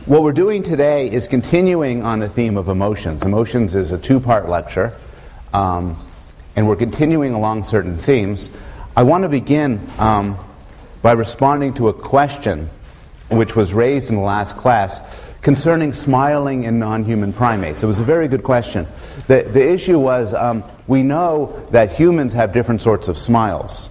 What we're doing today is continuing on the theme of emotions. Emotions is a two-part lecture, and we're continuing along certain themes. I want to begin by responding to a question which was raised in the last class concerning smiling in non-human primates. It was a very good question. The issue was, we know that humans have different sorts of smiles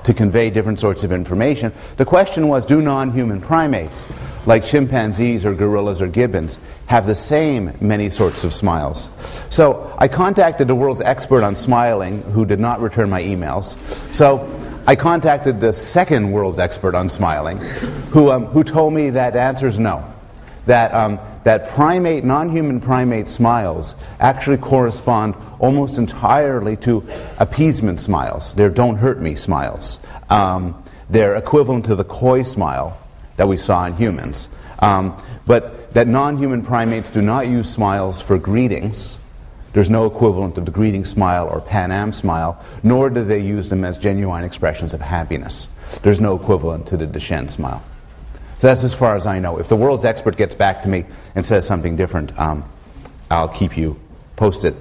to convey different sorts of information. The question was, do non-human primates, like chimpanzees or gorillas or gibbons, have the same many sorts of smiles? So I contacted the world's expert on smiling, who did not return my emails. So I contacted the second world's expert on smiling, who told me that the answer is no. That non-human primate smiles actually correspond almost entirely to appeasement smiles. They're don't hurt me smiles. They're equivalent to the coy smile that we saw in humans. But that non-human primates do not use smiles for greetings. There's no equivalent of the greeting smile or Pan Am smile, nor do they use them as genuine expressions of happiness. There's no equivalent to the Duchenne smile. So that's as far as I know. If the world's expert gets back to me and says something different, I'll keep you posted.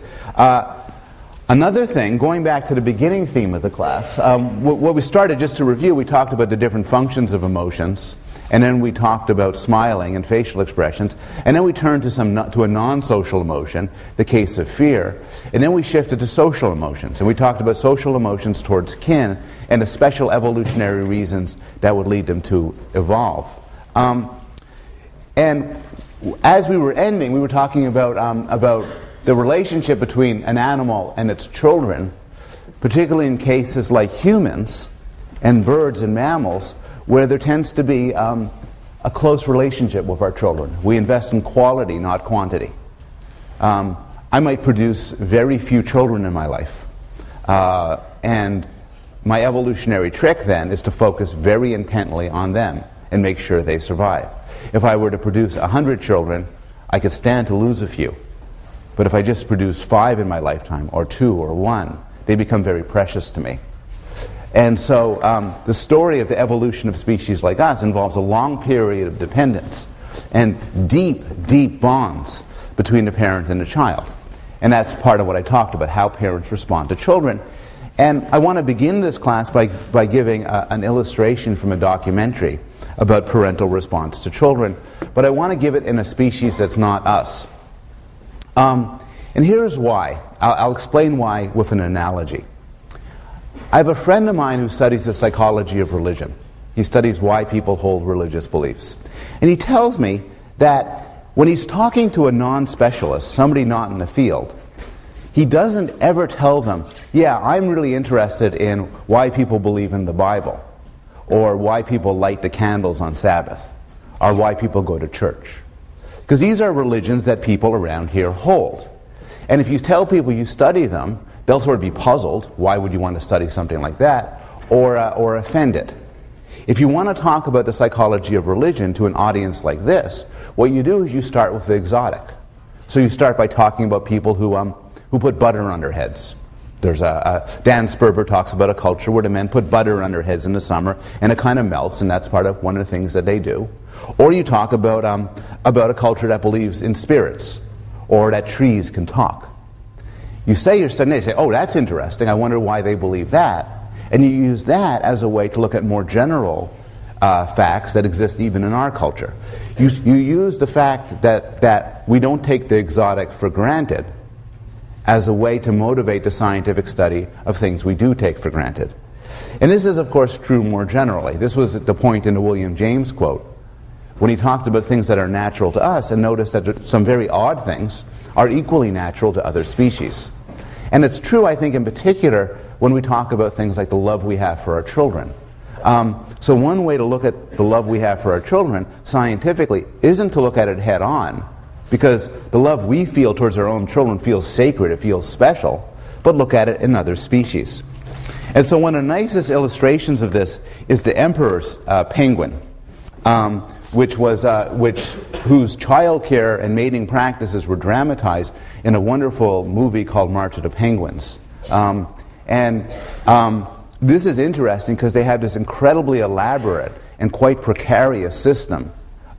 Another thing, going back to the beginning theme of the class, what we started, just to review, we talked about the different functions of emotions, and then we talked about smiling and facial expressions, and then we turned to a non-social emotion, the case of fear, and then we shifted to social emotions, and we talked about social emotions towards kin and the special evolutionary reasons that would lead them to evolve. And as we were ending, we were talking about the relationship between an animal and its children, particularly in cases like humans and birds and mammals, where there tends to be a close relationship with our children. We invest in quality, not quantity. I might produce very few children in my life, and my evolutionary trick then is to focus very intently on them and make sure they survive. If I were to produce 100 children, I could stand to lose a few. But if I just produce 5 in my lifetime, or 2 or 1, they become very precious to me. And so the story of the evolution of species like us involves a long period of dependence and deep, deep bonds between the parent and the child. And that's part of what I talked about, how parents respond to children. And I want to begin this class by giving an illustration from a documentary about parental response to children. But I want to give it in a species that's not us. And here's why. I'll explain why with an analogy. I have a friend of mine who studies the psychology of religion. He studies why people hold religious beliefs. And he tells me that when he's talking to a non-specialist, somebody not in the field, he doesn't ever tell them, yeah, I'm really interested in why people believe in the Bible, or why people light the candles on Sabbath, or why people go to church. Because these are religions that people around here hold. And if you tell people you study them, they'll sort of be puzzled. Why would you want to study something like that? Or offended. If you want to talk about the psychology of religion to an audience like this, what you do is you start with the exotic. So you start by talking about people who put butter on their heads. There's Dan Sperber talks about a culture where the men put butter on their heads in the summer, and it kind of melts, and that's part of one of the things that they do. Or you talk about a culture that believes in spirits, or that trees can talk. You say you're studying, they say, oh, that's interesting, I wonder why they believe that. And you use that as a way to look at more general facts that exist even in our culture. You use the fact that we don't take the exotic for granted as a way to motivate the scientific study of things we do take for granted. And this is, of course, true more generally. This was the point in the William James quote, when he talked about things that are natural to us, and noticed that some very odd things are equally natural to other species. And it's true, I think, in particular, when we talk about things like the love we have for our children. So one way to look at the love we have for our children, scientifically, isn't to look at it head on, because the love we feel towards our own children feels sacred, it feels special, but look at it in other species. And so one of the nicest illustrations of this is the emperor's penguin, whose child care and mating practices were dramatized in a wonderful movie called March of the Penguins. This is interesting because they have this incredibly elaborate and quite precarious system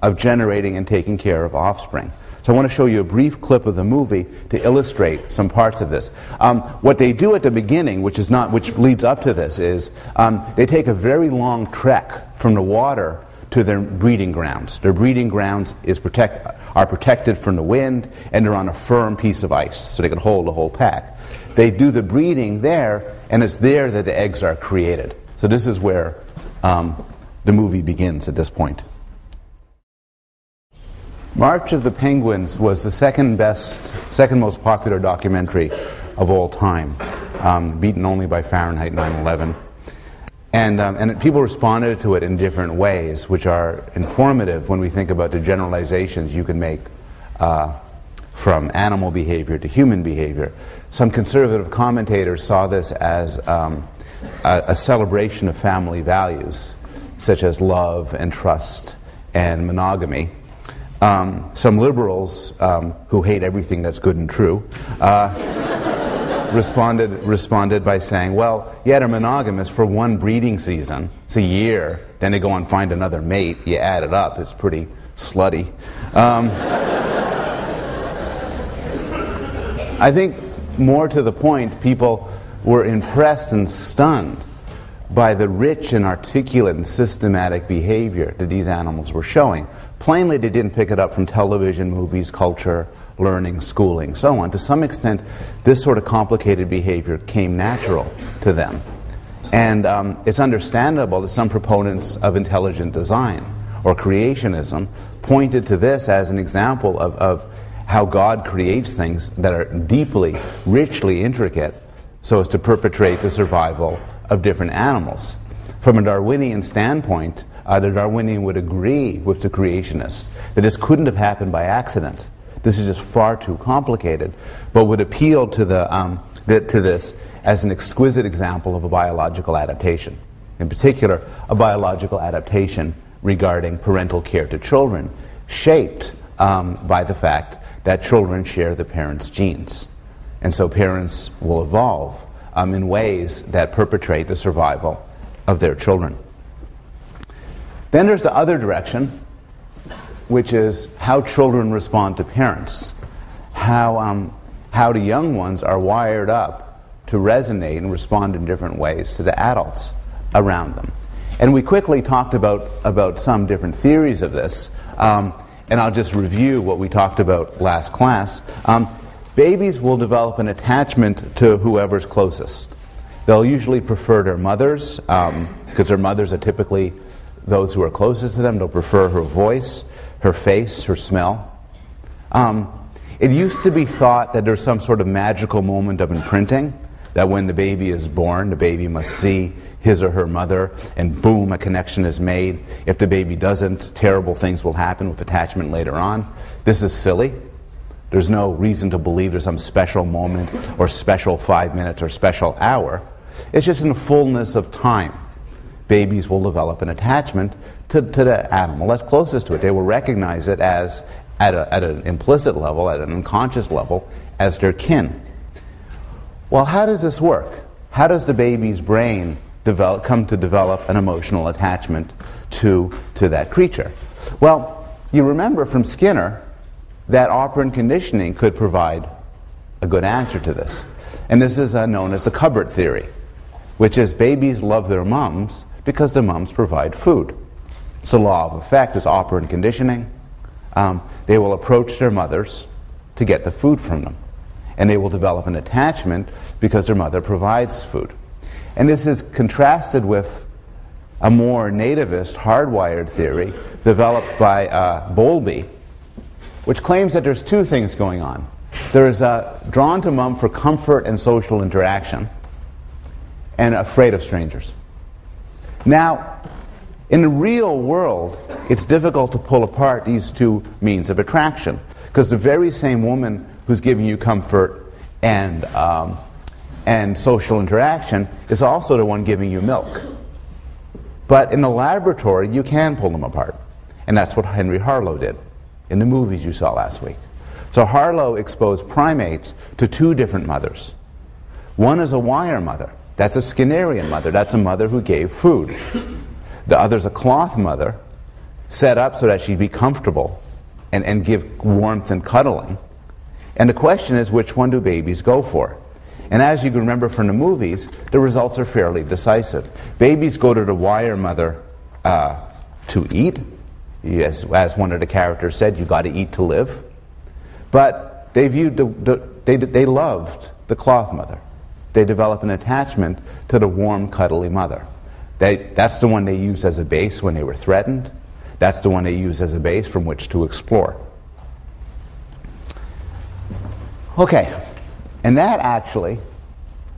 of generating and taking care of offspring. So I want to show you a brief clip of the movie to illustrate some parts of this. What they do at the beginning, which leads up to this, is they take a very long trek from the water to their breeding grounds. Their breeding grounds are protected from the wind, and they're on a firm piece of ice, so they can hold the whole pack. They do the breeding there, and it's there that the eggs are created. So this is where the movie begins at this point. March of the Penguins was the second most popular documentary of all time, beaten only by Fahrenheit 9/11. And people responded to it in different ways, which are informative when we think about the generalizations you can make from animal behavior to human behavior. Some conservative commentators saw this as a celebration of family values, such as love and trust and monogamy. Some liberals who hate everything that's good and true responded by saying, well, yeah, they're monogamous for one breeding season. It's a year. Then they go and find another mate. You add it up. It's pretty slutty. I think more to the point, people were impressed and stunned by the rich and articulate and systematic behavior that these animals were showing. Plainly, they didn't pick it up from television, movies, culture, learning, schooling, so on. To some extent, this sort of complicated behavior came natural to them. And it's understandable that some proponents of intelligent design or creationism pointed to this as an example of how God creates things that are deeply, richly intricate so as to perpetrate the survival of different animals. From a Darwinian standpoint, the Darwinian would agree with the creationists that this couldn't have happened by accident. This is just far too complicated, but would appeal to this as an exquisite example of a biological adaptation. In particular, a biological adaptation regarding parental care to children, shaped by the fact that children share the parents' genes. And so parents will evolve in ways that perpetrate the survival of their children. Then there's the other direction, which is how children respond to parents, how the young ones are wired up to resonate and respond in different ways to the adults around them. And we quickly talked about some different theories of this, and I'll just review what we talked about last class. Babies will develop an attachment to whoever's closest. They'll usually prefer their mothers, because their mothers are typically those who are closest to them. They'll prefer her voice, her face, her smell. It used to be thought that there's some sort of magical moment of imprinting, that when the baby is born, the baby must see his or her mother, and boom, a connection is made. If the baby doesn't, terrible things will happen with attachment later on. This is silly. There's no reason to believe there's some special moment or special 5 minutes or special hour. It's just in the fullness of time, babies will develop an attachment to the animal that's closest to it. They will recognize it as, at an implicit level, at an unconscious level, as their kin. Well, how does this work? How does the baby's brain come to develop an emotional attachment to that creature? Well, you remember from Skinner that operant conditioning could provide a good answer to this. And this is known as the cupboard theory, which is babies love their moms because their moms provide food. It's the law of effect, is operant conditioning. They will approach their mothers to get the food from them. And they will develop an attachment because their mother provides food. And this is contrasted with a more nativist, hardwired theory developed by Bowlby, which claims that there's two things going on. There's drawn to mom for comfort and social interaction, and afraid of strangers. Now, in the real world, it's difficult to pull apart these two means of attraction, because the very same woman who's giving you comfort and social interaction is also the one giving you milk. But in the laboratory, you can pull them apart. And that's what Henry Harlow did in the movies you saw last week. So Harlow exposed primates to two different mothers. One is a wire mother. That's a Skinnerian mother. That's a mother who gave food. The other's a cloth mother. set up so that she'd be comfortable and give warmth and cuddling. And the question is, which one do babies go for? And as you can remember from the movies, the results are fairly decisive. Babies go to the wire mother to eat. As one of the characters said, you got to eat to live. But they viewed they loved the cloth mother. They developed an attachment to the warm, cuddly mother. That's the one they used as a base when they were threatened. That's the one they used as a base from which to explore. Okay, and that actually,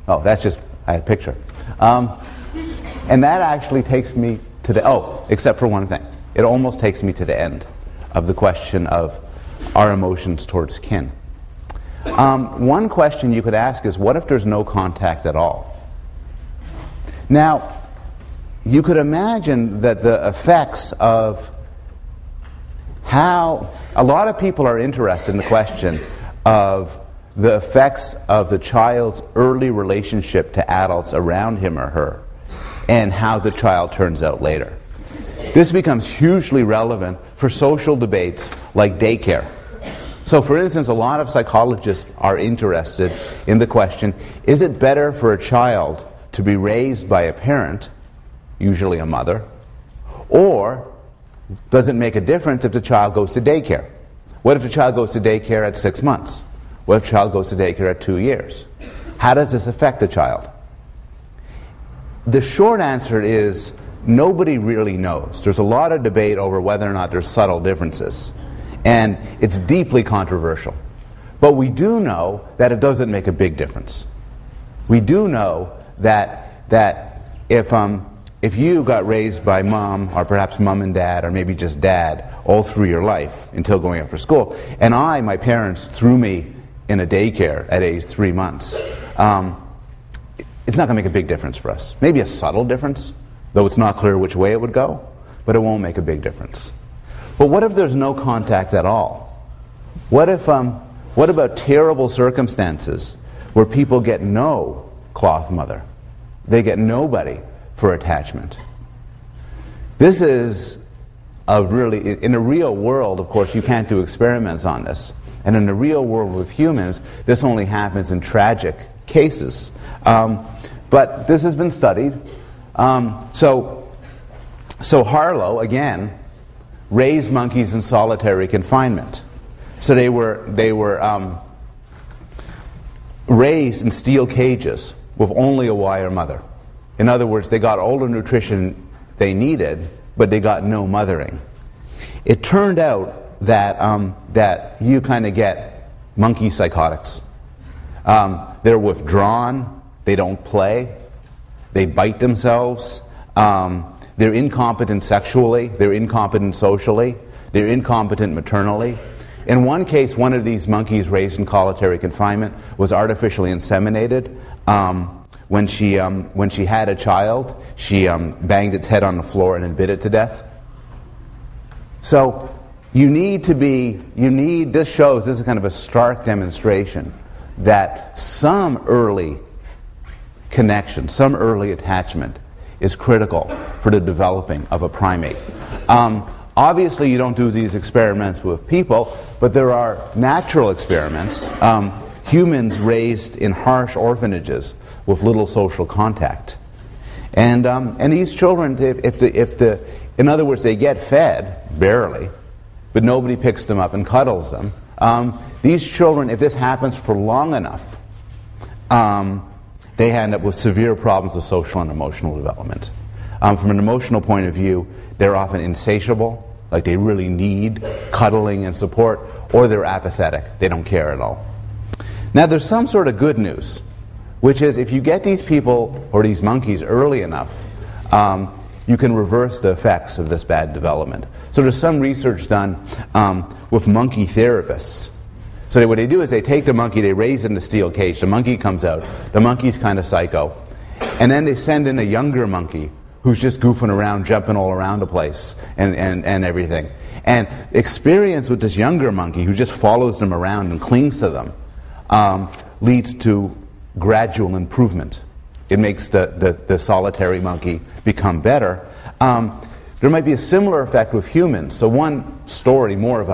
that's just, I had a picture. And that actually takes me to except for one thing. It almost takes me to the end of the question of our emotions towards kin. One question you could ask is, what if there's no contact at all? Now, you could imagine that the effects of how a lot of people are interested in the question of the effects of the child's early relationship to adults around him or her and how the child turns out later. This becomes hugely relevant for social debates like daycare. So, for instance, a lot of psychologists are interested in the question, is it better for a child to be raised by a parent, usually a mother, or does it make a difference if the child goes to daycare? What if the child goes to daycare at 6 months? What if the child goes to daycare at 2 years? How does this affect the child? The short answer is nobody really knows. There's a lot of debate over whether or not there's subtle differences. And it's deeply controversial. But we do know that it doesn't make a big difference. We do know that if you got raised by mom, or perhaps mom and dad, or maybe just dad, all through your life until going up for school, and my parents threw me in a daycare at age 3 months, it's not going to make a big difference for us. Maybe a subtle difference, though it's not clear which way it would go, but it won't make a big difference. But what if there's no contact at all? What about terrible circumstances where people get no cloth mother? They get nobody for attachment. This is in the real world, of course, you can't do experiments on this. And in the real world with humans, this only happens in tragic cases. But this has been studied. So Harlow, again, raised monkeys in solitary confinement. So they were raised in steel cages with only a wire mother. In other words, they got all the nutrition they needed, but they got no mothering. It turned out that you kind of get monkey psychotics. They're withdrawn, they don't play, they bite themselves, they're incompetent sexually, they're incompetent socially, they're incompetent maternally. In one case, one of these monkeys raised in solitary confinement was artificially inseminated. When she had a child, she banged its head on the floor and then bit it to death. So this shows, this is kind of a stark demonstration that some early connection, some early attachment is critical for the developing of a primate. Obviously, you don't do these experiments with people, but there are natural experiments. Humans raised in harsh orphanages with little social contact, and these children, in other words, they get fed barely, but nobody picks them up and cuddles them. These children, if this happens for long enough, they end up with severe problems of social and emotional development. From an emotional point of view, they're often insatiable, like they really need cuddling and support, or they're apathetic, they don't care at all. Now there's some sort of good news, which is if you get these people or these monkeys early enough, you can reverse the effects of this bad development. So there's some research done with monkey therapists. So what they do is they take the monkey, they raise it in the steel cage, the monkey comes out, the monkey's kind of psycho, and then they send in a younger monkey who's just goofing around, jumping all around the place and everything. And experience with this younger monkey who just follows them around and clings to them leads to gradual improvement. It makes the solitary monkey become better. there might be a similar effect with humans. So one story, more of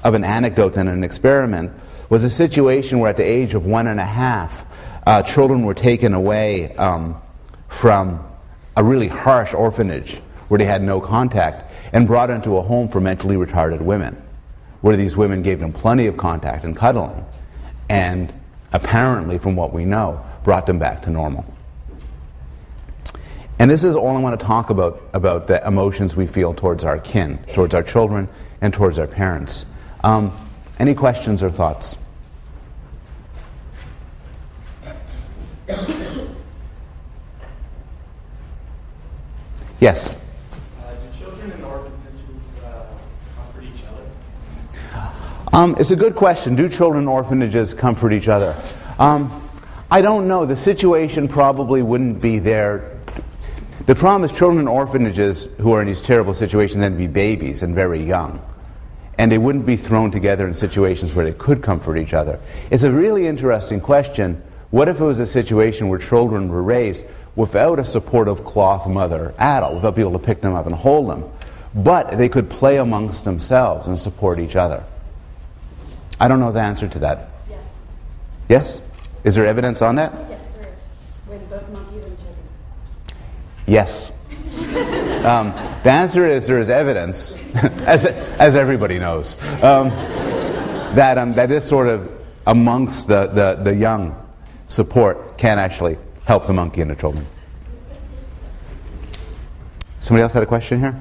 an anecdote than an experiment, was a situation where at the age of 1.5, children were taken away from a really harsh orphanage where they had no contact and brought into a home for mentally retarded women, where these women gave them plenty of contact and cuddling, and apparently, from what we know, brought them back to normal. And this is all I want to talk about the emotions we feel towards our kin, towards our children, and towards our parents. Any questions or thoughts? Yes? Do children in orphanages comfort each other? It's a good question. Do children in orphanages comfort each other? I don't know. The situation probably wouldn't be there. The problem is children in orphanages who are in these terrible situations tend to be babies and very young. And they wouldn't be thrown together in situations where they could comfort each other. It's a really interesting question. What if it was a situation where children were raised without a supportive cloth mother adult, without people to pick them up and hold them, but they could play amongst themselves and support each other? I don't know the answer to that. Yes. Yes? Is there evidence on that? Yes, there is. When both monkeys and chickens. Yes. The answer is there is evidence, as everybody knows, that this sort of amongst the young support can actually help the monkey and the children. Somebody else had a question here?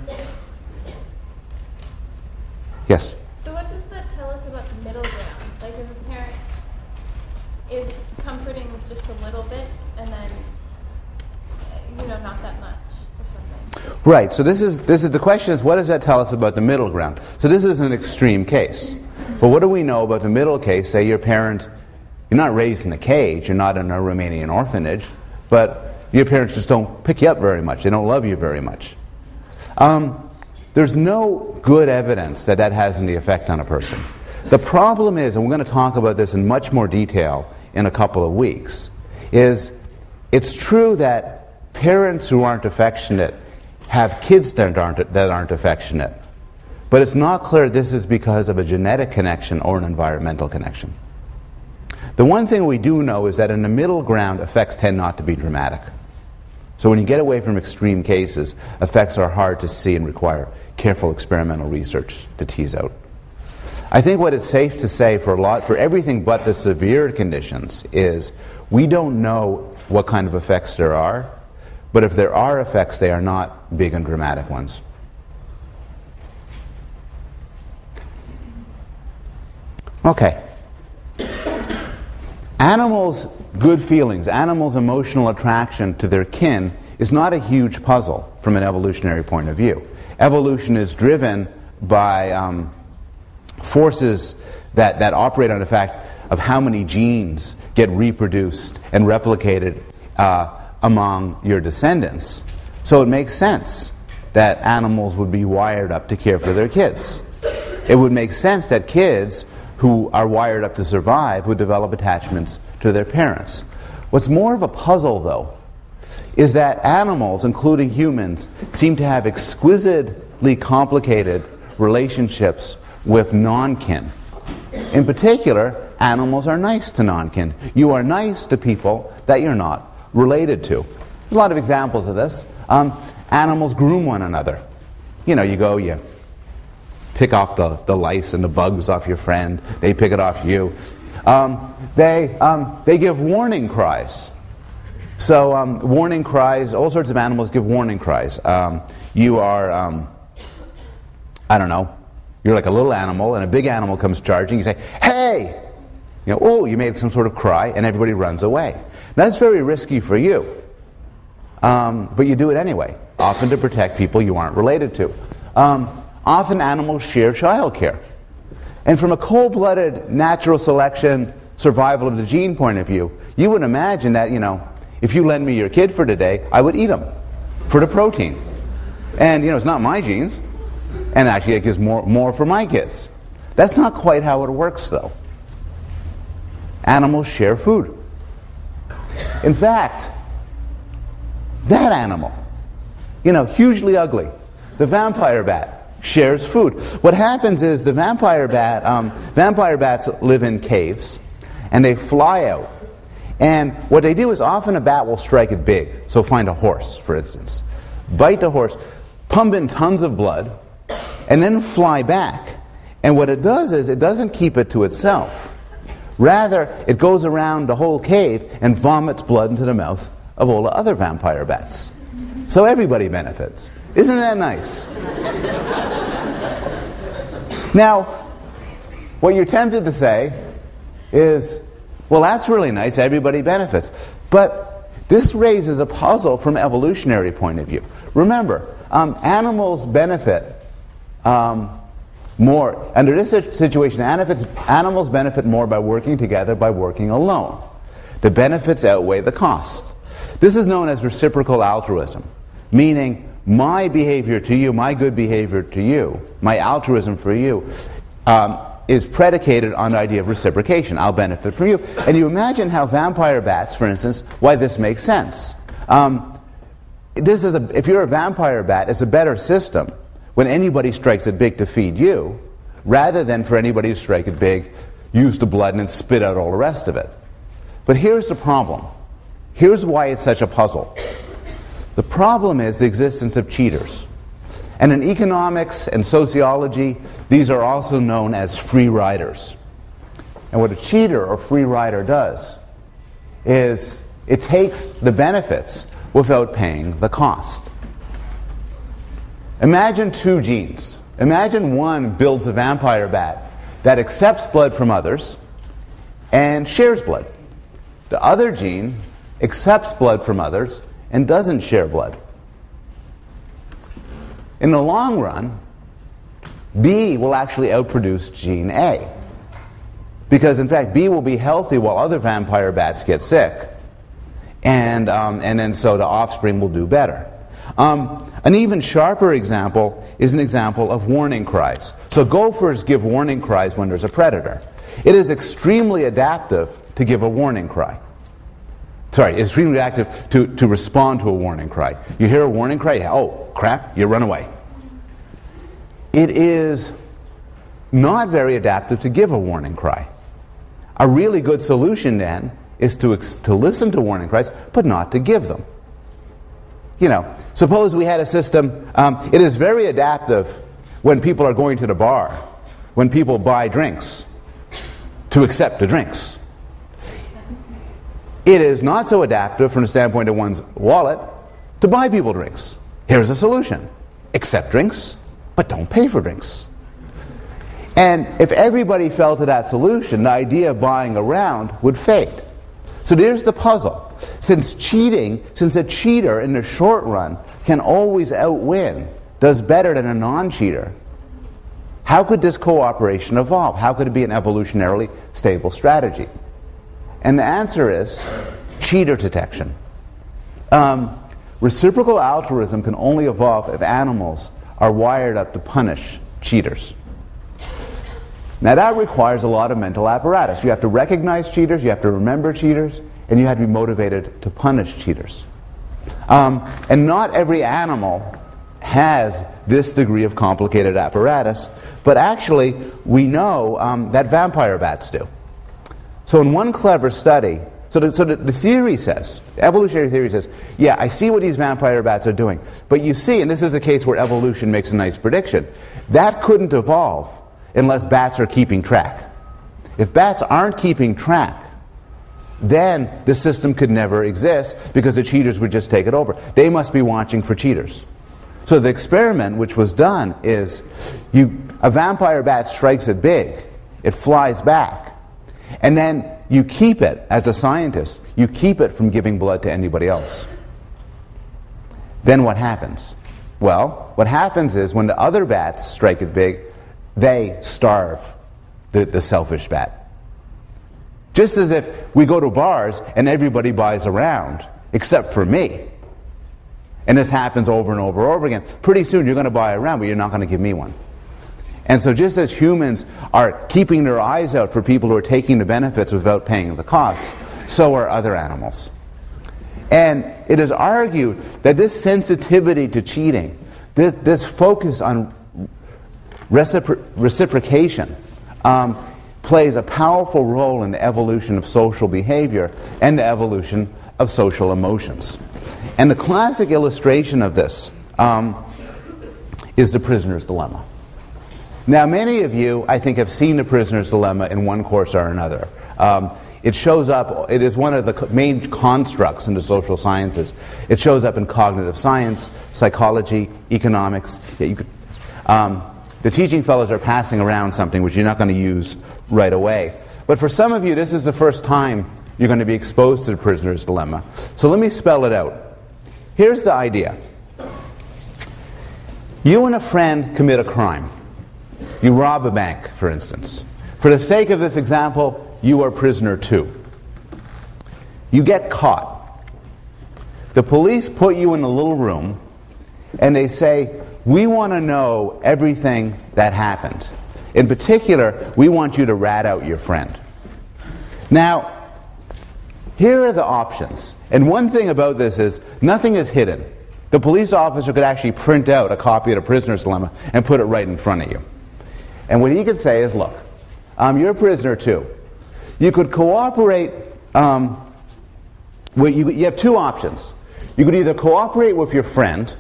Yes. So what does that tell us about the middle ground? Like if a parent is comforting just a little bit and then, not that much or something. Right. So this is the question is, what does that tell us about the middle ground? So this is an extreme case. But what do we know about the middle case? Say your parent, you're not raised in a cage, you're not in a Romanian orphanage, but your parents just don't pick you up very much. They don't love you very much. There's no good evidence that has any effect on a person. The problem is, and we're going to talk about this in much more detail in a couple of weeks, is it's true that parents who aren't affectionate have kids that aren't affectionate. But it's not clear this is because of a genetic connection or an environmental connection. The one thing we do know is that in the middle ground, effects tend not to be dramatic. So when you get away from extreme cases, effects are hard to see and require careful experimental research to tease out. I think what it's safe to say for everything but the severe conditions is we don't know what kind of effects there are, but if there are effects, they are not big and dramatic ones. Okay. Animals' good feelings, animals' emotional attraction to their kin is not a huge puzzle from an evolutionary point of view. Evolution is driven by forces that operate on the fact of how many genes get reproduced and replicated among your descendants. So it makes sense that animals would be wired up to care for their kids. It would make sense that kids who are wired up to survive would develop attachments to their parents. What's more of a puzzle, though, is that animals, including humans, seem to have exquisitely complicated relationships with non-kin. In particular, animals are nice to non-kin. You are nice to people that you're not related to. There's a lot of examples of this. Animals groom one another. You pick off the lice and the bugs off your friend. They pick it off you. They give warning cries. So warning cries, all sorts of animals give warning cries. You are, I don't know, you're like a little animal and a big animal comes charging. You say, hey! You made some sort of cry and everybody runs away. That's very risky for you. But you do it anyway, often to protect people you aren't related to. Often animals share childcare. And from a cold-blooded natural selection survival of the gene point of view, you would imagine that, if you lend me your kid for today, I would eat him for the protein. And, it's not my genes. And actually it gives more for my kids. That's not quite how it works, though. Animals share food. In fact, that animal, hugely ugly, The vampire bat shares food. What happens is the vampire bats live in caves, and they fly out. And what they do is often a bat will strike it big. So find a horse, for instance. Bite the horse, pump in tons of blood, and then fly back. And what it does is it doesn't keep it to itself. Rather, it goes around the whole cave and vomits blood into the mouth of all the other vampire bats. So everybody benefits. Isn't that nice? Now, what you're tempted to say is, well, that's really nice, everybody benefits. But this raises a puzzle from an evolutionary point of view. Remember, animals benefit more. Under this situation, animals benefit more by working together, by working alone. The benefits outweigh the cost. This is known as reciprocal altruism, meaning my behavior to you, my good behavior to you, my altruism for you, is predicated on the idea of reciprocation. I'll benefit from you. And you imagine how vampire bats, for instance, why this makes sense. If you're a vampire bat, it's a better system when anybody strikes it big to feed you, rather than for anybody to strike it big, use the blood, and then spit out all the rest of it. But here's the problem. Here's why it's such a puzzle. The problem is the existence of cheaters. And in economics and sociology, these are also known as free riders. And what a cheater or free rider does is it takes the benefits without paying the cost. Imagine two genes. Imagine one builds a vampire bat that accepts blood from others and shares blood. The other gene accepts blood from others and doesn't share blood. In the long run, B will actually outproduce gene A. Because in fact, B will be healthy while other vampire bats get sick. And then so the offspring will do better. An even sharper example is an example of warning cries. So gophers give warning cries when there's a predator. It is extremely adaptive to give a warning cry. Sorry, it's extremely adaptive to respond to a warning cry. You hear a warning cry, oh crap, you run away. It is not very adaptive to give a warning cry. A really good solution then is to listen to warning cries, but not to give them. You know, suppose we had a system, it is very adaptive when people are going to the bar, when people buy drinks, to accept the drinks. It is not so adaptive from the standpoint of one's wallet to buy people drinks. Here's a solution. Accept drinks, but don't pay for drinks. And if everybody fell to that solution, the idea of buying around would fade. So there's the puzzle. Since a cheater in the short run can always outwin, does better than a non-cheater, how could this cooperation evolve? How could it be an evolutionarily stable strategy? And the answer is cheater detection. Reciprocal altruism can only evolve if animals are wired up to punish cheaters. Now that requires a lot of mental apparatus. You have to recognize cheaters, you have to remember cheaters, and you have to be motivated to punish cheaters. And not every animal has this degree of complicated apparatus, but actually we know that vampire bats do. So in one clever study, the theory says, evolutionary theory says, yeah, I see what these vampire bats are doing, but you see, and this is a case where evolution makes a nice prediction, that couldn't evolve unless bats are keeping track. If bats aren't keeping track, then the system could never exist because the cheaters would just take it over. They must be watching for cheaters. So the experiment which was done is a vampire bat strikes it big, it flies back, and then you keep it, as a scientist, you keep it from giving blood to anybody else. Then what happens? Well, what happens is when the other bats strike it big, they starve the selfish bat. Just as if we go to bars and everybody buys a round, except for me. And this happens over and over and over again. Pretty soon you're going to buy a round, but you're not going to give me one. And so just as humans are keeping their eyes out for people who are taking the benefits without paying the costs, so are other animals. And it is argued that this sensitivity to cheating this focus on reciprocation plays a powerful role in the evolution of social behavior and the evolution of social emotions. And the classic illustration of this is the prisoner's dilemma. Now, many of you, I think, have seen the prisoner's dilemma in one course or another. It shows up, it is one of the main constructs in the social sciences. It shows up in cognitive science, psychology, economics. Yeah, you could, the teaching fellows are passing around something which you're not going to use right away. But for some of you, this is the first time you're going to be exposed to the prisoner's dilemma. So let me spell it out. Here's the idea. You and a friend commit a crime. You rob a bank, for instance. For the sake of this example, you are prisoner 2. You get caught. The police put you in a little room and they say, we want to know everything that happened. In particular, we want you to rat out your friend. Now, here are the options. And one thing about this is, nothing is hidden. The police officer could actually print out a copy of the prisoner's dilemma and put it right in front of you. And what he could say is, look, you're a prisoner 2. You could cooperate, you have 2 options. You could either cooperate with your friend,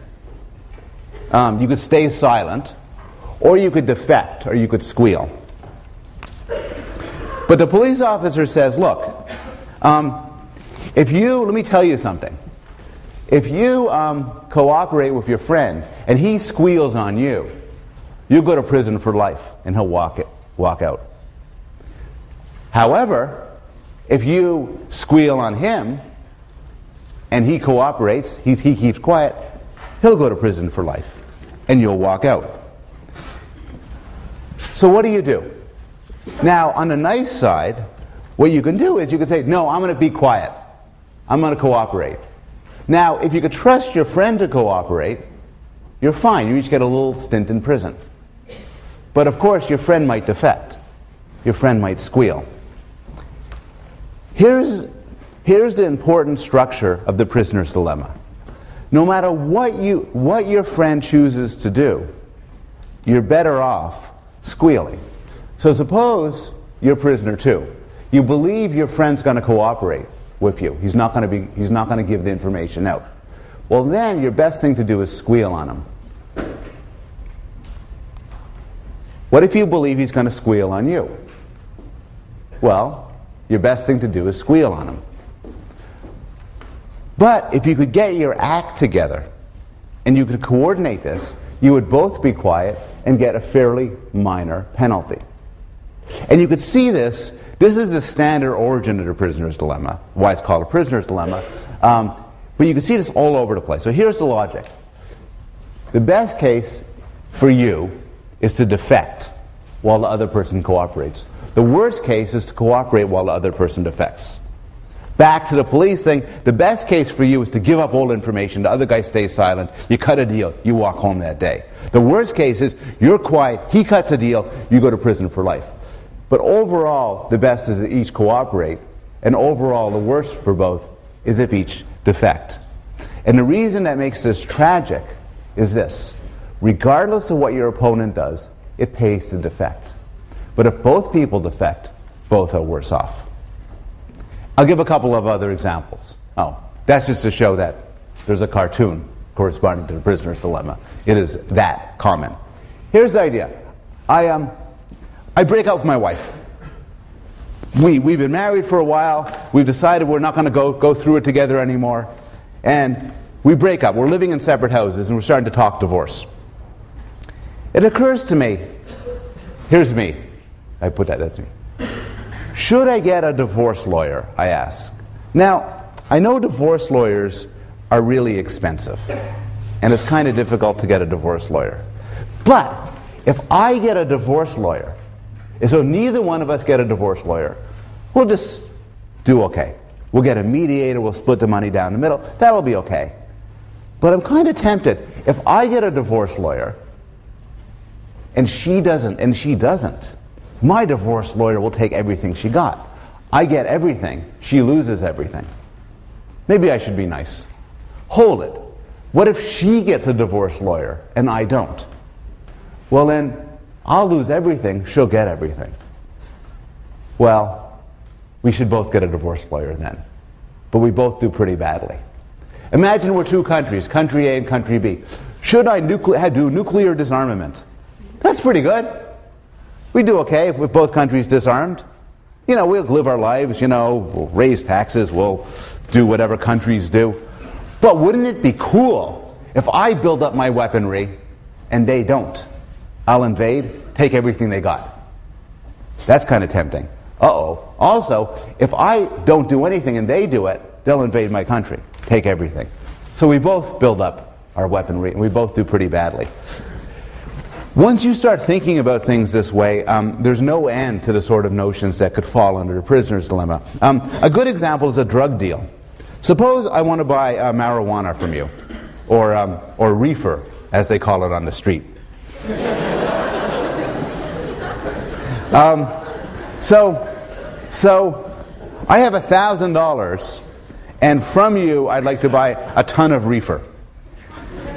you could stay silent, or you could defect, or you could squeal. But the police officer says, look, let me tell you something. If you cooperate with your friend and he squeals on you, you'll go to prison for life and he'll walk out. However, if you squeal on him and he cooperates, he keeps quiet, he'll go to prison for life and you'll walk out. So what do? Now, on the nice side, what you can do is you can say, no, I'm going to be quiet. I'm going to cooperate. Now, if you could trust your friend to cooperate, you're fine. You each get a little stint in prison. But of course, your friend might defect. Your friend might squeal. Here's the important structure of the prisoner's dilemma. No matter what your friend chooses to do, you're better off squealing. So suppose you're prisoner 2. You believe your friend's going to cooperate with you. He's not going to give the information out. Well, then your best thing to do is squeal on him. What if you believe he's going to squeal on you? Well, your best thing to do is squeal on him. But if you could get your act together and you could coordinate this, you would both be quiet and get a fairly minor penalty. And you could see this. This is the standard origin of the prisoner's dilemma, why it's called a prisoner's dilemma. But you can see this all over the place. So here's the logic. The best case for you is to defect while the other person cooperates. The worst case is to cooperate while the other person defects. Back to the police thing, the best case for you is to give up all information, the other guy stays silent, you cut a deal, you walk home that day. The worst case is you're quiet, he cuts a deal, you go to prison for life. But overall, the best is that each cooperate, and overall, the worst for both is if each defect. And the reason that makes this tragic is this. Regardless of what your opponent does, it pays to defect. But if both people defect, both are worse off. I'll give a couple of other examples. Oh, that's just to show that there's a cartoon corresponding to the prisoner's dilemma. It is that common. Here's the idea. I break up with my wife. We've been married for a while. We've decided we're not going to go through it together anymore. And we break up. We're living in separate houses and we're starting to talk divorce. It occurs to me, here's me. I put that's me. Should I get a divorce lawyer, I ask. Now, I know divorce lawyers are really expensive, and it's kind of difficult to get a divorce lawyer. But if I get a divorce lawyer, and so neither one of us get a divorce lawyer, we'll just do okay. We'll get a mediator, we'll split the money down the middle, that'll be okay. But I'm kind of tempted, if I get a divorce lawyer, and she doesn't, my divorce lawyer will take everything she got. I get everything. She loses everything. Maybe I should be nice. Hold it. What if she gets a divorce lawyer and I don't? Well, then I'll lose everything, she'll get everything. Well, we should both get a divorce lawyer then. But we both do pretty badly. Imagine we're two countries, country A and country B. Should I do nuclear disarmament? That's pretty good. We do okay if both countries disarmed. You know, we'll live our lives, you know, we'll raise taxes, we'll do whatever countries do. But wouldn't it be cool if I build up my weaponry and they don't? I'll invade, take everything they got. That's kind of tempting. Uh-oh. Also, if I don't do anything and they do it, they'll invade my country, take everything. So we both build up our weaponry, and we both do pretty badly. Once you start thinking about things this way, there's no end to the sort of notions that could fall under the prisoner's dilemma. A good example is a drug deal. Suppose I want to buy marijuana from you, or reefer, as they call it on the street. So I have $1,000, and from you I'd like to buy a ton of reefer.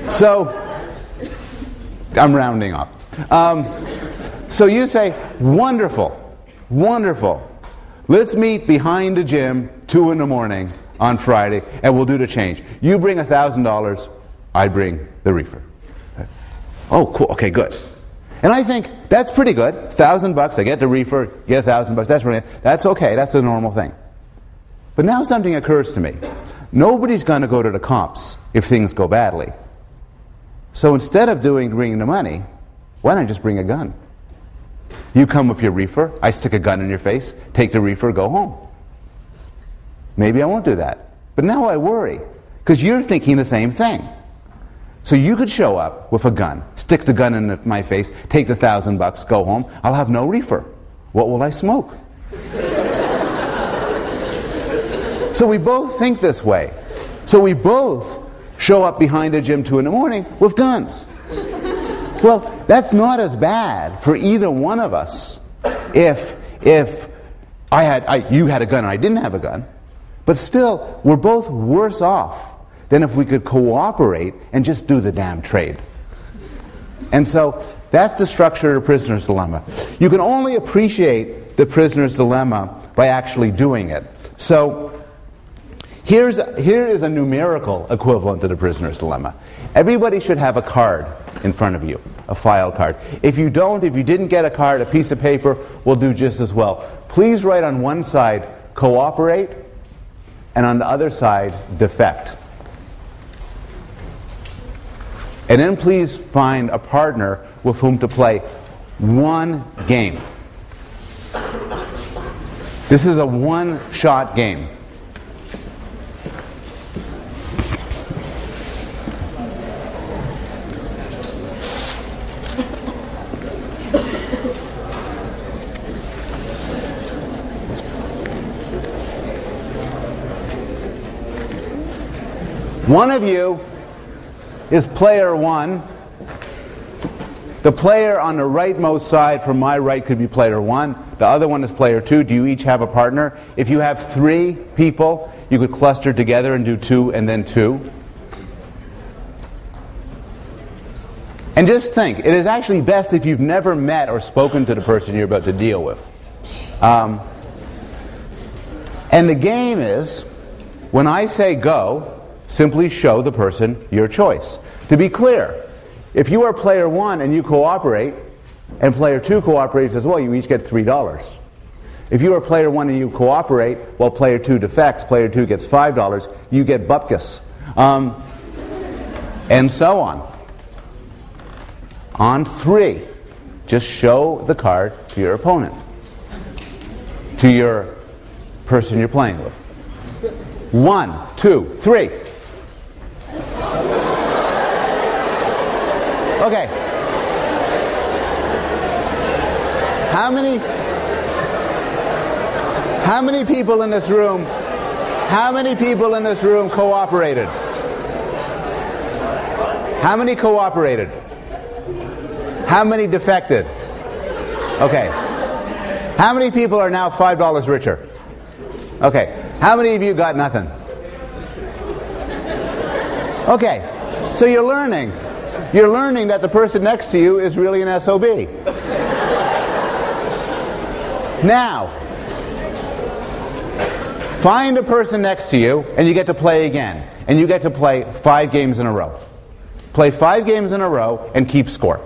So I'm rounding up. So you say, wonderful, wonderful. Let's meet behind the gym 2 in the morning on Friday, and we'll do the change. You bring $1,000, I bring the reefer. Oh, cool. Okay, good. And I think that's pretty good. $1,000, I get the reefer, get $1,000. That's really, that's okay. That's a normal thing. But now something occurs to me. Nobody's going to go to the cops if things go badly. So instead of bringing the money, why don't I just bring a gun? You come with your reefer, I stick a gun in your face, take the reefer, go home. Maybe I won't do that. But now I worry, because you're thinking the same thing. So you could show up with a gun, stick the gun in my face, take the $1,000, go home. I'll have no reefer. What will I smoke? So we both think this way. So we both show up behind the gym 2 in the morning with guns. Well, that's not as bad for either one of us if you had a gun and I didn't have a gun. But still, we're both worse off than if we could cooperate and just do the damn trade. And so that's the structure of the prisoner's dilemma. You can only appreciate the prisoner's dilemma by actually doing it. So here is a numerical equivalent to the prisoner's dilemma. Everybody should have a card in front of you, a file card. If you didn't get a card, a piece of paper will do just as well. Please write on one side, cooperate, and on the other side, defect. And then please find a partner with whom to play one game. This is a one-shot game. One of you is player 1. The player on the rightmost side from my right could be player 1. The other one is player 2. Do you each have a partner? If you have 3 people, you could cluster together and do 2 and then 2. And just think, it is actually best if you've never met or spoken to the person you're about to deal with. And the game is, when I say go, simply show the person your choice. To be clear, if you are player 1 and you cooperate, and player 2 cooperates as well, you each get $3. If you are player 1 and you cooperate, while player 2 defects, player 2 gets $5, you get bupkis. And so on. On 3, just show the card to your opponent, to your person you're playing with. 1, 2, 3. Okay. How many people in this room cooperated? How many cooperated? How many defected? Okay. How many people are now $5 richer? Okay. How many of you got nothing? Okay. So you're learning. You're learning that the person next to you is really an SOB. Now, find a person next to you, and you get to play again. And you get to play 5 games in a row. Play 5 games in a row and keep score.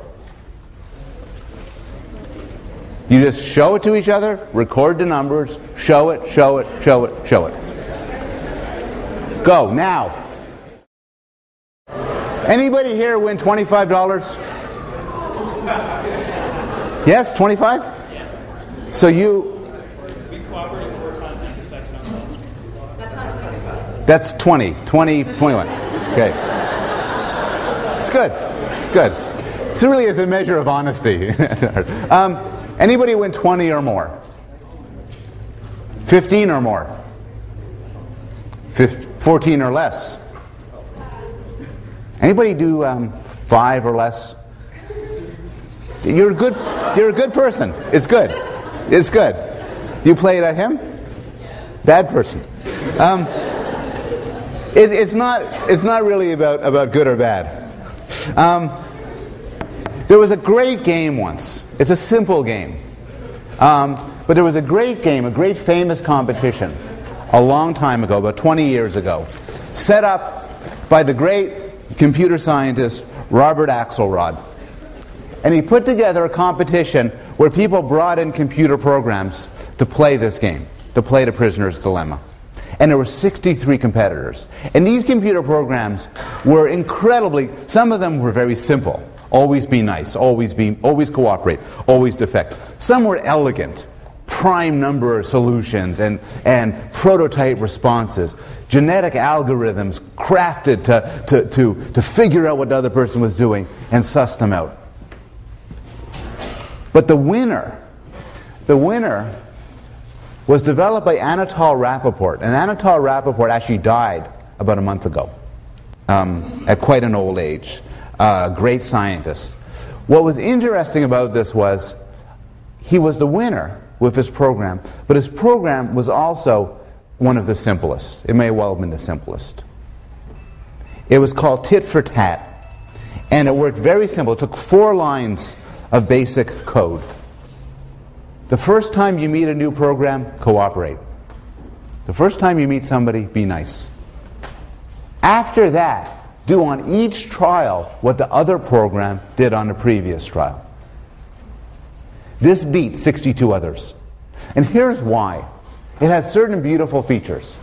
You just show it to each other, record the numbers, show it, show it, show it, show it. Go, now. Anybody here win $25? Yes, 25? So you... That's 20, 21. Okay. It's good. It's good. This really is a measure of honesty. Anybody win 20 or more? 15 or more? 14 or less? Anybody do 5 or less? You're a good person. It's good. It's good. You played at him? Bad person. It's not really about good or bad. There was a great game once. It's a simple game. But there was a great game, a great famous competition a long time ago, about 20 years ago, set up by the great computer scientist Robert Axelrod. And he put together a competition where people brought in computer programs to play this game, to play The Prisoner's Dilemma. And there were 63 competitors. And these computer programs were incredibly, some of them were very simple. Always be nice, always cooperate, always defect. Some were elegant, prime number solutions and prototype responses, genetic algorithms crafted to figure out what the other person was doing and suss them out. But the winner was developed by Anatol Rappaport. And Anatol Rappaport actually died about a month ago at quite an old age. Great scientist. What was interesting about this was he was the winner with his program, but his program was also one of the simplest. It may well have been the simplest. It was called Tit for Tat, and it worked very simple. It took 4 lines of basic code. The first time you meet a new program, cooperate. The first time you meet somebody, be nice. After that, do on each trial what the other program did on the previous trial. This beat 62 others. And here's why. It has certain beautiful features.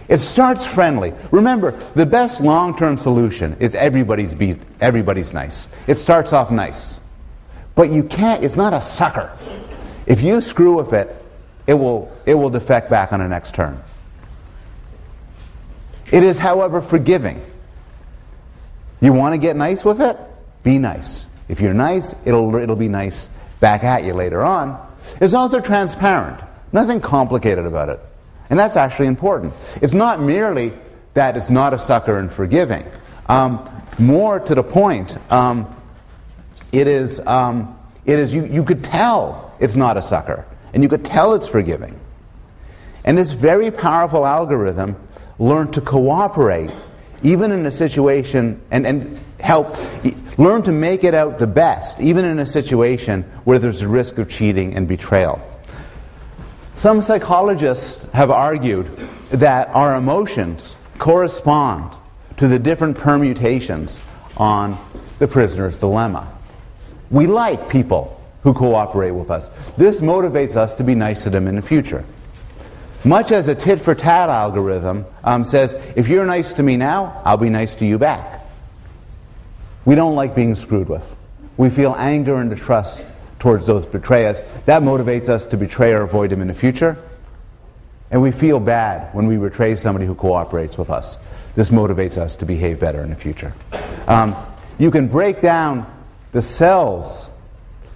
It starts friendly. Remember, the best long-term solution is everybody's nice. It starts off nice. But you can't, it's not a sucker. If you screw with it, it will defect back on the next turn. It is, however, forgiving. You want to get nice with it? Be nice. If you're nice, it'll be nice back at you later on. It's also transparent. Nothing complicated about it. And that's actually important. It's not merely that it's not a sucker and forgiving. More to the point, it is you could tell it's not a sucker. And you could tell it's forgiving. And this very powerful algorithm learned to cooperate even in a situation and learn to make it out the best, even in a situation where there's a risk of cheating and betrayal. Some psychologists have argued that our emotions correspond to the different permutations on the prisoner's dilemma. We like people who cooperate with us. This motivates us to be nice to them in the future. Much as a tit-for-tat algorithm says, if you're nice to me now, I'll be nice to you back. We don't like being screwed with. We feel anger and distrust towards those who betray us. That motivates us to betray or avoid them in the future. And we feel bad when we betray somebody who cooperates with us. This motivates us to behave better in the future. You can break down the cells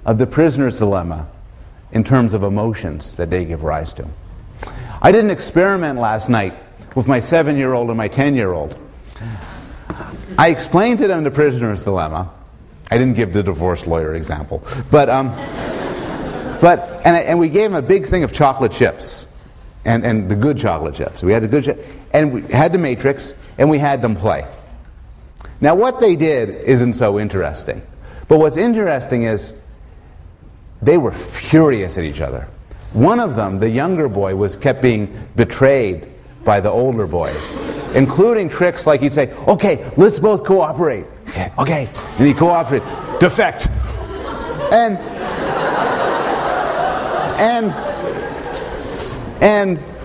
of the prisoner's dilemma in terms of emotions that they give rise to. I did an experiment last night with my 7-year-old and my 10-year-old. I explained to them the prisoner's dilemma. I didn't give the divorce lawyer example, but we gave them a big thing of chocolate chips, and the good chocolate chips. We had the good chips, and we had the matrix, and we had them play. Now what they did isn't so interesting. But what's interesting is they were furious at each other. One of them, the younger boy, kept being betrayed by the older boy, including tricks like he'd say, okay, let's both cooperate. Okay. And he'd cooperate. Defect. And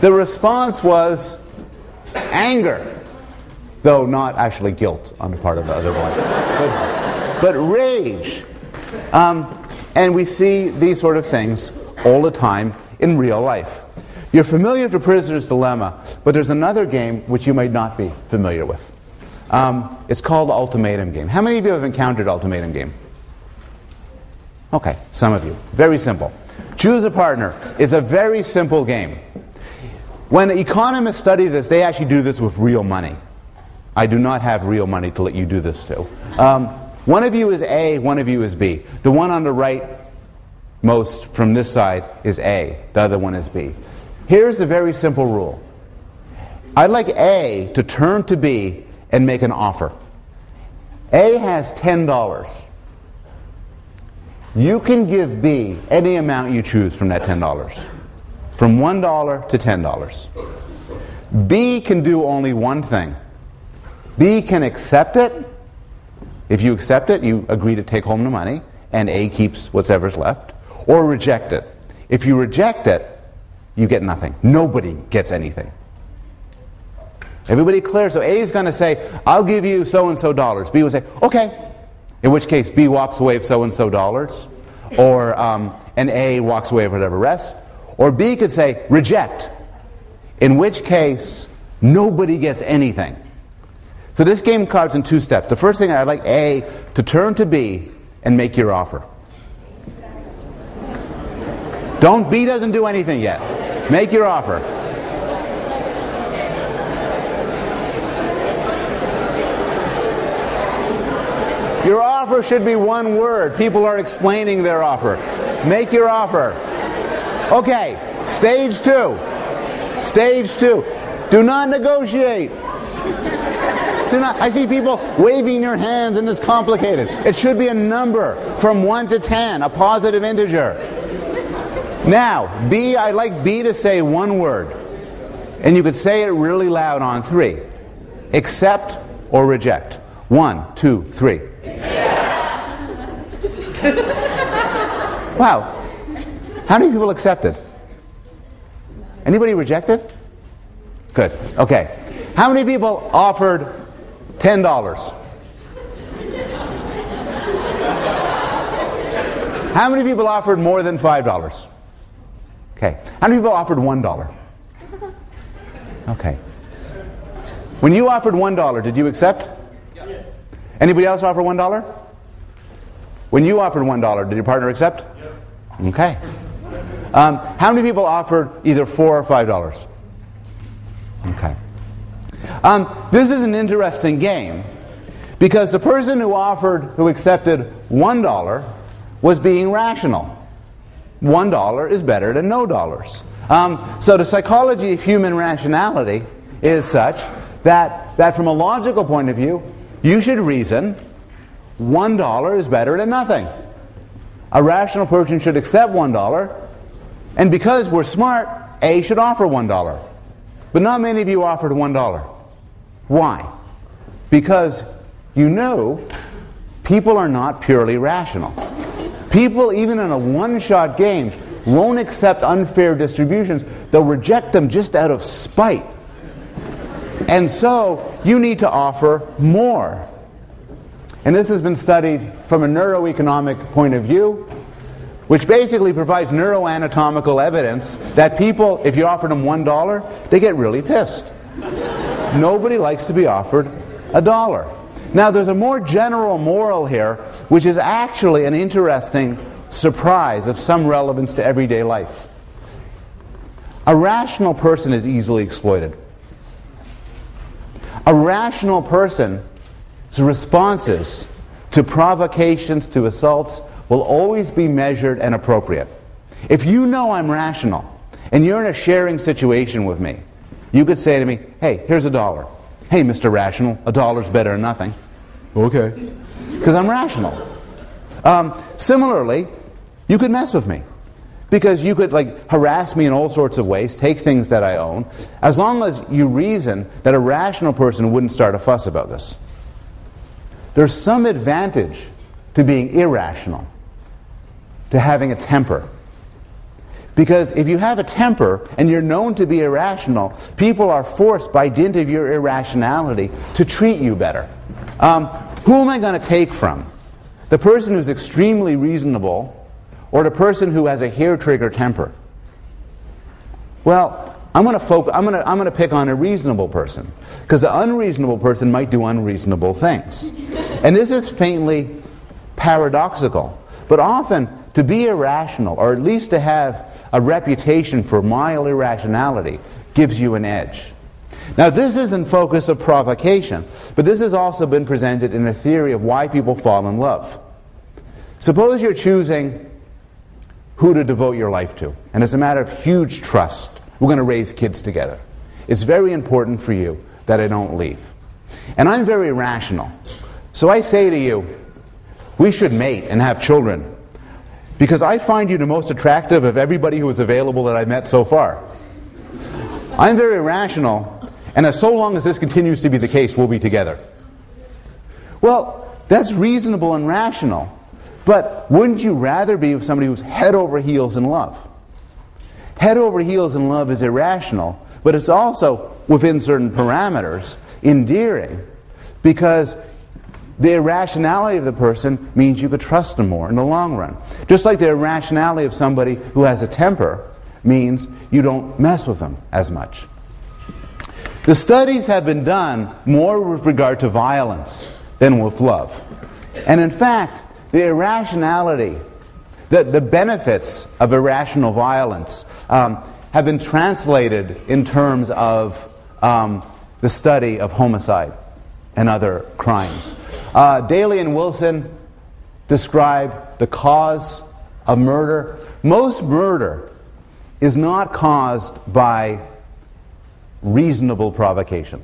the response was anger, though not actually guilt on the part of the other one, but rage. And we see these sort of things all the time in real life. You're familiar with The Prisoner's Dilemma, but there's another game which you might not be familiar with. It's called Ultimatum Game. How many of you have encountered Ultimatum Game? Okay, some of you. Very simple. Choose a partner. It's a very simple game. When economists study this, they actually do this with real money. I do not have real money to let you do this to. One of you is A, one of you is B. The one on the right most from this side is A. The other one is B. Here's a very simple rule. I'd like A to turn to B and make an offer. A has $10. You can give B any amount you choose from that $10. From $1 to $10. B can do only one thing. B can accept it. If you accept it, you agree to take home the money, and A keeps whatever's left. Or reject it. If you reject it, you get nothing. Nobody gets anything. Everybody clear? So A is going to say, I'll give you so-and-so dollars. B will say, okay. In which case, B walks away with so-and-so dollars. Or, and A walks away with whatever rest. Or B could say, reject. In which case, nobody gets anything. So this game cards in two steps. The first thing, I'd like A to turn to B and make your offer. B doesn't do anything yet. Make your offer. Your offer should be one word. People are explaining their offer. Make your offer. Okay, stage two. Stage two. Do not negotiate. I see people waving their hands and it's complicated. It should be a number from 1 to 10, a positive integer. Now, B, I'd like B to say one word. And you could say it really loud on 3. Accept or reject. 1, 2, 3. Wow. How many people accepted? Anybody rejected? Good. Okay. How many people offered $10? How many people offered more than $5? Okay. How many people offered $1? Okay. When you offered $1, did you accept? Yeah. Anybody else offer $1? When you offered $1, did your partner accept? Yeah. Okay. How many people offered either $4 or $5? Okay. This is an interesting game because the person who accepted $1 was being rational. $1 is better than no dollars. So the psychology of human rationality is such that from a logical point of view, you should reason $1 is better than nothing. A rational person should accept $1, and because we're smart, A should offer $1. But not many of you offered $1. Why? Because you know people are not purely rational. People, even in a one-shot game, won't accept unfair distributions. They'll reject them just out of spite. And so you need to offer more. And this has been studied from a neuroeconomic point of view, which basically provides neuroanatomical evidence that people, if you offer them $1, they get really pissed. Nobody likes to be offered $1. Now there's a more general moral here, which is actually an interesting surprise of some relevance to everyday life. A rational person is easily exploited. A rational person's responses to provocations, to assaults, will always be measured and appropriate. If you know I'm rational, and you're in a sharing situation with me, you could say to me, hey, here's $1. Hey, Mr. Rational, $1's better than nothing. Okay. Because I'm rational. Similarly, you could mess with me. Because you could harass me in all sorts of ways, take things that I own, as long as you reason that a rational person wouldn't start a fuss about this. There's some advantage to being irrational, to having a temper. Because if you have a temper and you're known to be irrational, people are forced by dint of your irrationality to treat you better. Who am I going to take from? The person who's extremely reasonable or the person who has a hair-trigger temper? Well, I'm going to pick on a reasonable person, because the unreasonable person might do unreasonable things. And this is faintly paradoxical, but often to be irrational, or at least to have a reputation for mild irrationality, gives you an edge. Now, this is in focus of provocation, but this has also been presented in a theory of why people fall in love. Suppose you're choosing who to devote your life to, and it's a matter of huge trust. We're going to raise kids together. It's very important for you that I don't leave. And I'm very rational. So I say to you, we should mate and have children, because I find you the most attractive of everybody who is available that I've met so far. I'm very rational, and as so long as this continues to be the case, we'll be together. Well, that's reasonable and rational, but wouldn't you rather be with somebody who's head over heels in love? Head over heels in love is irrational, but it's also, within certain parameters, endearing, because the irrationality of the person means you could trust them more in the long run. Just like the irrationality of somebody who has a temper means you don't mess with them as much. The studies have been done more with regard to violence than with love. And in fact, the irrationality, the benefits of irrational violence have been translated in terms of the study of homicide and other crimes. Daly and Wilson describe the cause of murder. Most murder is not caused by reasonable provocation.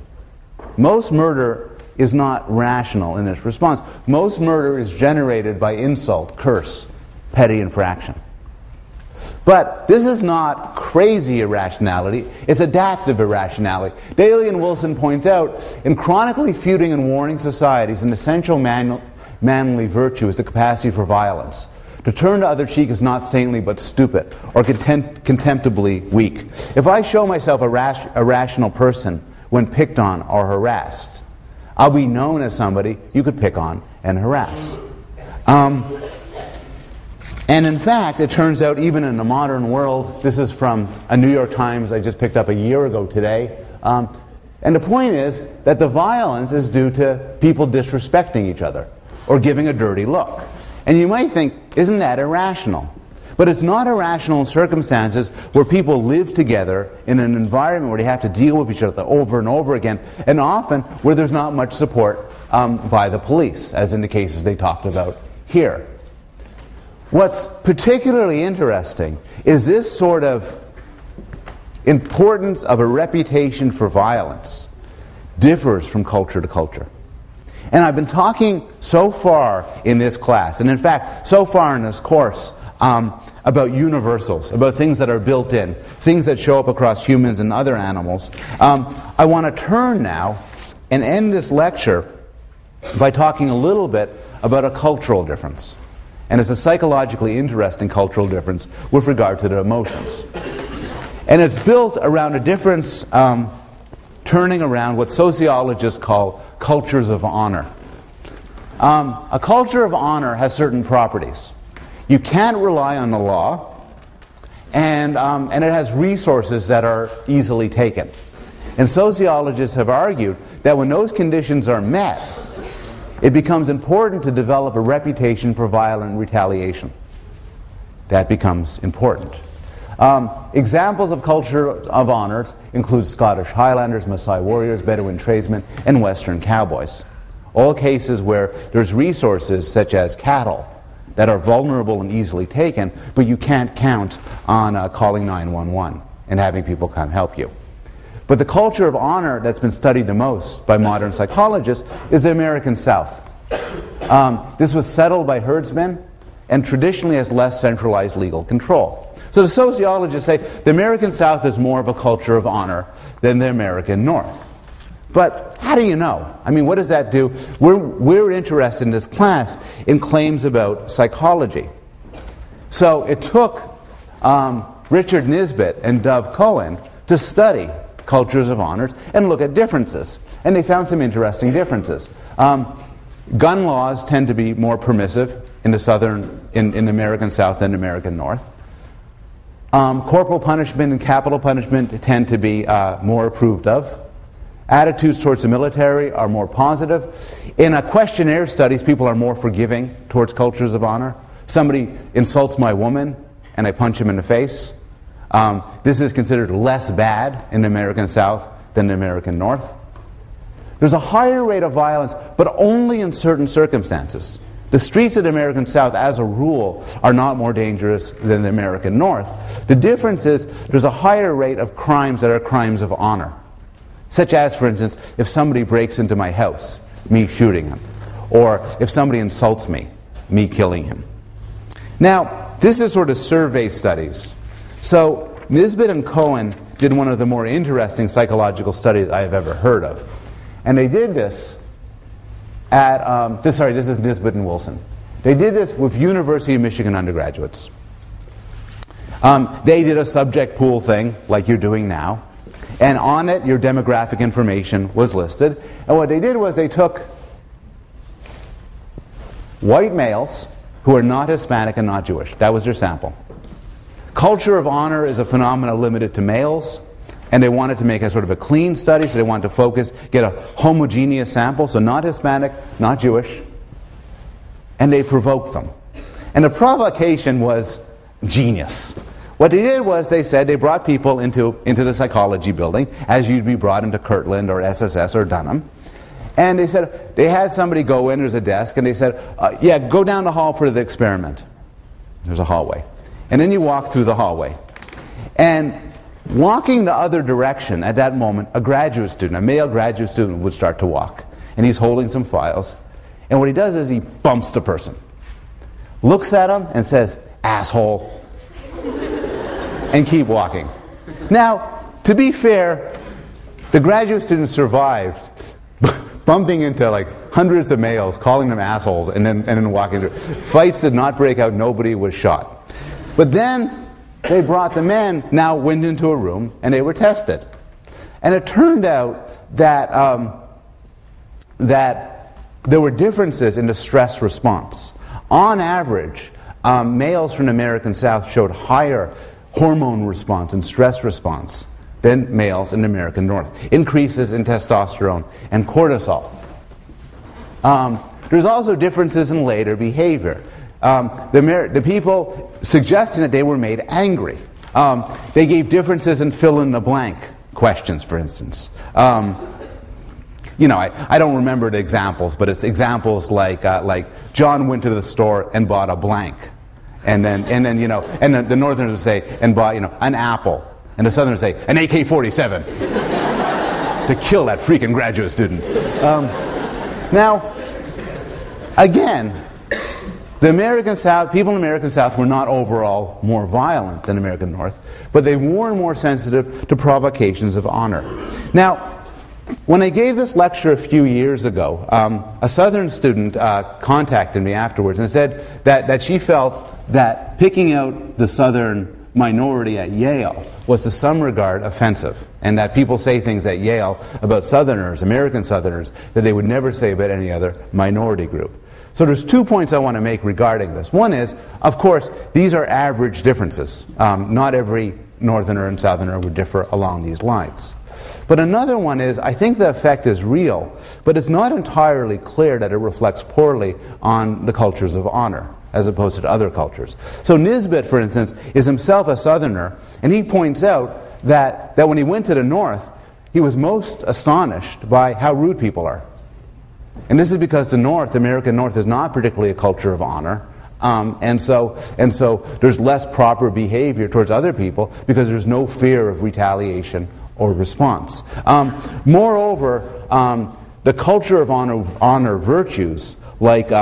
Most murder is not rational in its response. Most murder is generated by insult, curse, petty infraction. But this is not crazy irrationality, it's adaptive irrationality. Daly and Wilson point out, in chronically feuding and warring societies, an essential manly virtue is the capacity for violence. To turn the other cheek is not saintly but stupid, or contemptibly weak. If I show myself a rational person when picked on or harassed, I'll be known as somebody you could pick on and harass. And in fact, it turns out even in the modern world, this is from a New York Times I just picked up a year ago today, and the point is that the violence is due to people disrespecting each other or giving a dirty look. And you might think, isn't that irrational? But it's not irrational in circumstances where people live together in an environment where they have to deal with each other over and over again, and often where there's not much support by the police, as in the cases they talked about here. What's particularly interesting is this sort of importance of a reputation for violence differs from culture to culture. And I've been talking so far in this class, and in fact, so far in this course, about universals, about things that are built in, things that show up across humans and other animals. I want to turn now and end this lecture by talking a little bit about a cultural difference. And it's a psychologically interesting cultural difference with regard to the emotions. And it's built around a difference turning around what sociologists call cultures of honor. A culture of honor has certain properties. You can't rely on the law, and it has resources that are easily taken. And sociologists have argued that when those conditions are met, it becomes important to develop a reputation for violent retaliation. That becomes important. Examples of culture of honors include Scottish Highlanders, Maasai warriors, Bedouin tradesmen, and Western cowboys. All cases where there's resources such as cattle that are vulnerable and easily taken, but you can't count on calling 911 and having people come help you. But the culture of honor that's been studied the most by modern psychologists is the American South. This was settled by herdsmen and traditionally has less centralized legal control. So the sociologists say the American South is more of a culture of honor than the American North. But how do you know? I mean, what does that do? We're interested in this class in claims about psychology. So it took Richard Nisbet and Dov Cohen to study cultures of honors and look at differences. And they found some interesting differences. Gun laws tend to be more permissive in the American South than American North. Corporal punishment and capital punishment tend to be more approved of. Attitudes towards the military are more positive. In a questionnaire studies, people are more forgiving towards cultures of honor. Somebody insults my woman and I punch him in the face. This is considered less bad in the American South than the American North. There's a higher rate of violence, but only in certain circumstances. The streets of the American South, as a rule, are not more dangerous than the American North. The difference is there's a higher rate of crimes that are crimes of honor. Such as, for instance, if somebody breaks into my house, me shooting him. Or if somebody insults me, me killing him. Now, this is sort of survey studies. So, Nisbet and Cohen did one of the more interesting psychological studies I have ever heard of. And they did this at, this is Nisbet and Wilson. They did this with University of Michigan undergraduates. They did a subject pool thing, like you're doing now. And on it, your demographic information was listed. And what they did was they took white males who are not Hispanic and not Jewish. That was their sample. Culture of honor is a phenomenon limited to males. And they wanted to make a sort of a clean study, so they wanted to focus, get a homogeneous sample, so not Hispanic, not Jewish. And they provoked them. And the provocation was genius. What they did was they said they brought people into the psychology building, as you'd be brought into Kirtland or SSS or Dunham. And they said, they had somebody go in, there's a desk, and they said, yeah, go down the hall for the experiment. There's a hallway. And then you walk through the hallway. And walking the other direction at that moment, a graduate student, a male graduate student, would start to walk. And he's holding some files. And what he does is he bumps the person. Looks at him and says, asshole. And keep walking. Now, to be fair, the graduate student survived bumping into like hundreds of males, calling them assholes, and then walking through. Fights did not break out. Nobody was shot. But then they brought the men, now went into a room, and they were tested. And it turned out that that there were differences in the stress response. On average, males from the American South showed higher hormone response and stress response than males in the American North. Increases in testosterone and cortisol. There's also differences in later behavior. The people suggesting that they were made angry. They gave differences in fill-in-the-blank questions, for instance. You know, I don't remember the examples, but it's examples like John went to the store and bought a blank. And then you know, and the Northerners would say, and bought, you know, an apple. And the Southerners would say, an AK-47. To kill that freaking graduate student. Now, again, the American South, people in the American South were not overall more violent than the American North, but they were more sensitive to provocations of honor. Now, when I gave this lecture a few years ago, a Southern student contacted me afterwards and said that she felt that picking out the Southern minority at Yale was to some regard offensive, and that people say things at Yale about Southerners, American Southerners, that they would never say about any other minority group. So there's 2 points I want to make regarding this. One is, of course, these are average differences. Not every Northerner and Southerner would differ along these lines. But another one is, I think the effect is real, but it's not entirely clear that it reflects poorly on the cultures of honor, as opposed to other cultures. So Nisbet, for instance, is himself a Southerner, and he points out that when he went to the North, he was most astonished by how rude people are. And this is because the North, the American North, is not particularly a culture of honor. And so there's less proper behavior towards other people because there's no fear of retaliation or response. Moreover, the culture of honor virtues like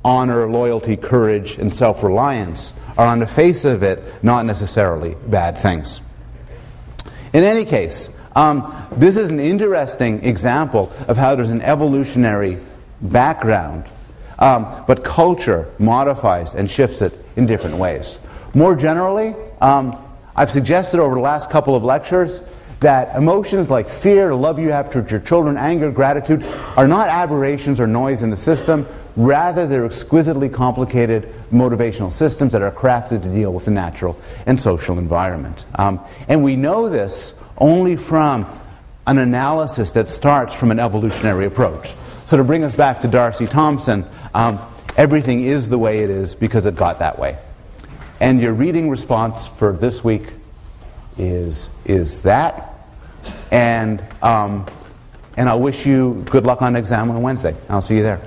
honor, loyalty, courage, and self-reliance, are on the face of it not necessarily bad things. In any case, this is an interesting example of how there's an evolutionary background, but culture modifies and shifts it in different ways. More generally, I've suggested over the last couple of lectures that emotions like fear, the love you have towards your children, anger, gratitude, are not aberrations or noise in the system. Rather, they're exquisitely complicated motivational systems that are crafted to deal with the natural and social environment. And we know this only from an analysis that starts from an evolutionary approach. So to bring us back to Darcy Thompson, everything is the way it is because it got that way. And your reading response for this week is that. And I'll wish you good luck on exam on Wednesday. I'll see you there.